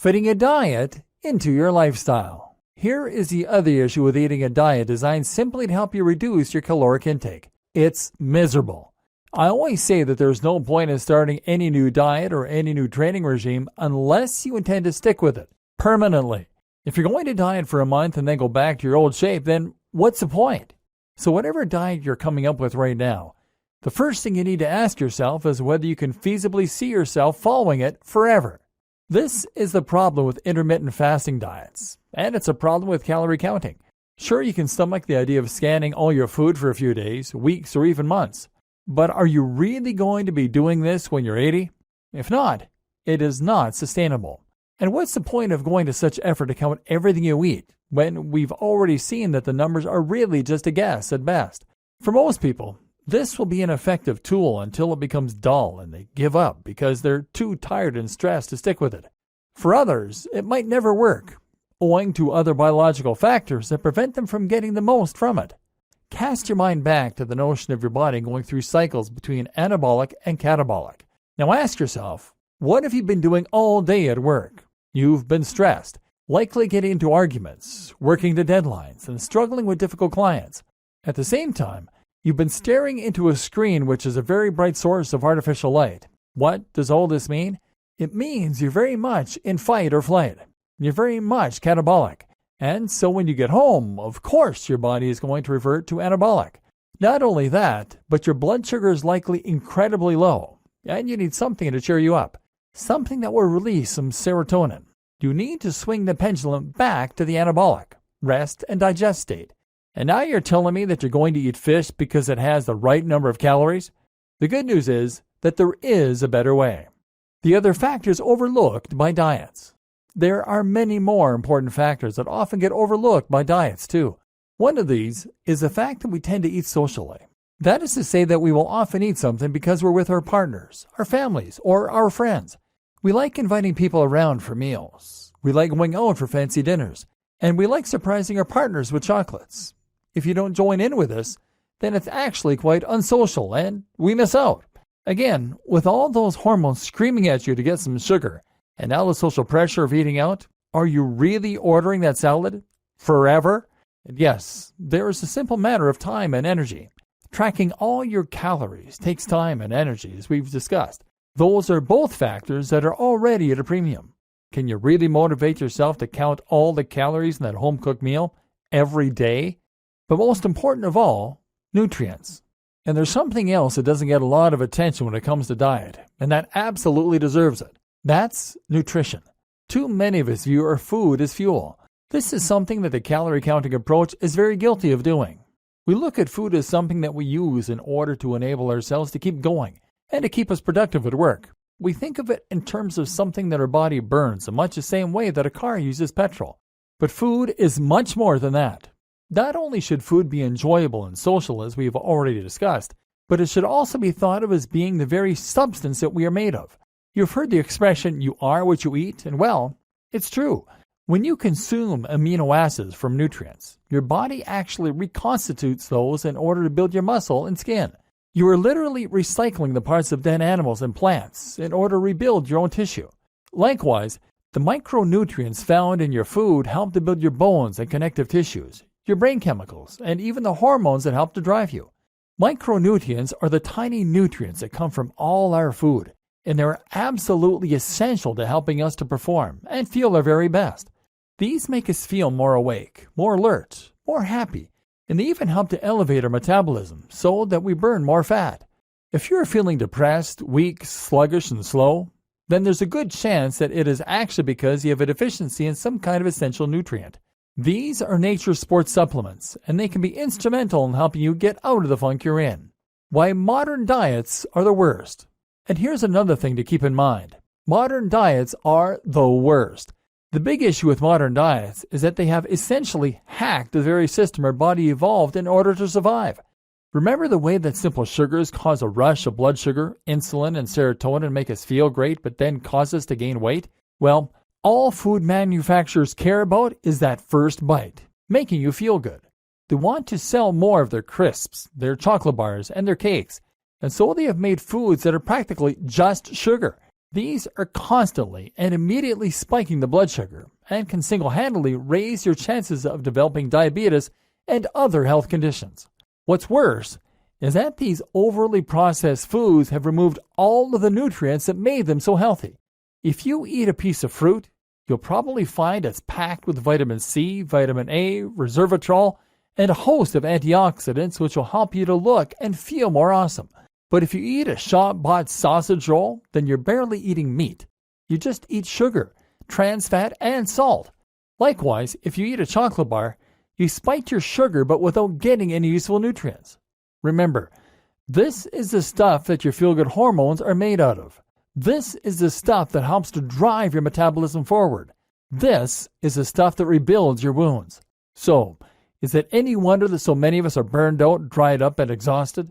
fitting a diet into your lifestyle. Here is the other issue with eating a diet designed simply to help you reduce your caloric intake. It's miserable. I always say that there's no point in starting any new diet or any new training regime unless you intend to stick with it permanently. If you're going to diet for a month and then go back to your old shape, then what's the point? So whatever diet you're coming up with right now, the first thing you need to ask yourself is whether you can feasibly see yourself following it forever. This is the problem with intermittent fasting diets, and it's a problem with calorie counting. Sure, you can stomach the idea of scanning all your food for a few days, weeks, or even months. But are you really going to be doing this when you're 80? If not, it is not sustainable. And what's the point of going to such effort to count everything you eat when we've already seen that the numbers are really just a guess at best? For most people, this will be an effective tool until it becomes dull and they give up because they're too tired and stressed to stick with it. For others, it might never work, owing to other biological factors that prevent them from getting the most from it. Cast your mind back to the notion of your body going through cycles between anabolic and catabolic. Now ask yourself, what have you been doing all day at work? You've been stressed, likely getting into arguments, working to deadlines, and struggling with difficult clients. At the same time, you've been staring into a screen which is a very bright source of artificial light. What does all this mean? It means you're very much in fight or flight. You're very much catabolic. And so when you get home, of course your body is going to revert to anabolic. Not only that, but your blood sugar is likely incredibly low, and you need something to cheer you up, something that will release some serotonin. You need to swing the pendulum back to the anabolic, rest and digest state. And now you're telling me that you're going to eat fish because it has the right number of calories? The good news is that there is a better way. The other factors overlooked by diets. There are many more important factors that often get overlooked by diets too. One of these is the fact that we tend to eat socially. That is to say that we will often eat something because we're with our partners, our families, or our friends. We like inviting people around for meals. We like going out for fancy dinners. And we like surprising our partners with chocolates. If you don't join in with us, then it's actually quite unsocial and we miss out. Again, with all those hormones screaming at you to get some sugar, and now the social pressure of eating out, are you really ordering that salad forever? And yes, there is a simple matter of time and energy. Tracking all your calories takes time and energy, as we've discussed. Those are both factors that are already at a premium. Can you really motivate yourself to count all the calories in that home-cooked meal every day? But most important of all, nutrients. And there's something else that doesn't get a lot of attention when it comes to diet, and that absolutely deserves it. That's nutrition. Too many of us view our food as fuel. This is something that the calorie counting approach is very guilty of doing. We look at food as something that we use in order to enable ourselves to keep going and to keep us productive at work. We think of it in terms of something that our body burns in much the same way that a car uses petrol. But food is much more than that. Not only should food be enjoyable and social, as we have already discussed, but it should also be thought of as being the very substance that we are made of. You've heard the expression, you are what you eat, and well, it's true. When you consume amino acids from nutrients, your body actually reconstitutes those in order to build your muscle and skin. You are literally recycling the parts of dead animals and plants in order to rebuild your own tissue. Likewise, the micronutrients found in your food help to build your bones and connective tissues, your brain chemicals, and even the hormones that help to drive you. Micronutrients are the tiny nutrients that come from all our food, and they're absolutely essential to helping us to perform and feel our very best. These make us feel more awake, more alert, more happy, and they even help to elevate our metabolism so that we burn more fat. If you're feeling depressed, weak, sluggish, and slow, then there's a good chance that it is actually because you have a deficiency in some kind of essential nutrient. These are nature's sports supplements, and they can be instrumental in helping you get out of the funk you're in. Why modern diets are the worst. And here's another thing to keep in mind. Modern diets are the worst. The big issue with modern diets is that they have essentially hacked the very system our body evolved in order to survive. Remember the way that simple sugars cause a rush of blood sugar, insulin, and serotonin and make us feel great, but then cause us to gain weight? Well, all food manufacturers care about is that first bite, making you feel good. They want to sell more of their crisps, their chocolate bars, and their cakes. And so they have made foods that are practically just sugar. These are constantly and immediately spiking the blood sugar and can single-handedly raise your chances of developing diabetes and other health conditions. What's worse is that these overly processed foods have removed all of the nutrients that made them so healthy. If you eat a piece of fruit, you'll probably find it's packed with vitamin C, vitamin A, resveratrol, and a host of antioxidants which will help you to look and feel more awesome. But if you eat a shop-bought sausage roll, then you're barely eating meat. You just eat sugar, trans fat, and salt. Likewise, if you eat a chocolate bar, you spike your sugar but without getting any useful nutrients. Remember, this is the stuff that your feel-good hormones are made out of. This is the stuff that helps to drive your metabolism forward. This is the stuff that rebuilds your wounds. So, is it any wonder that so many of us are burned out, dried up, and exhausted?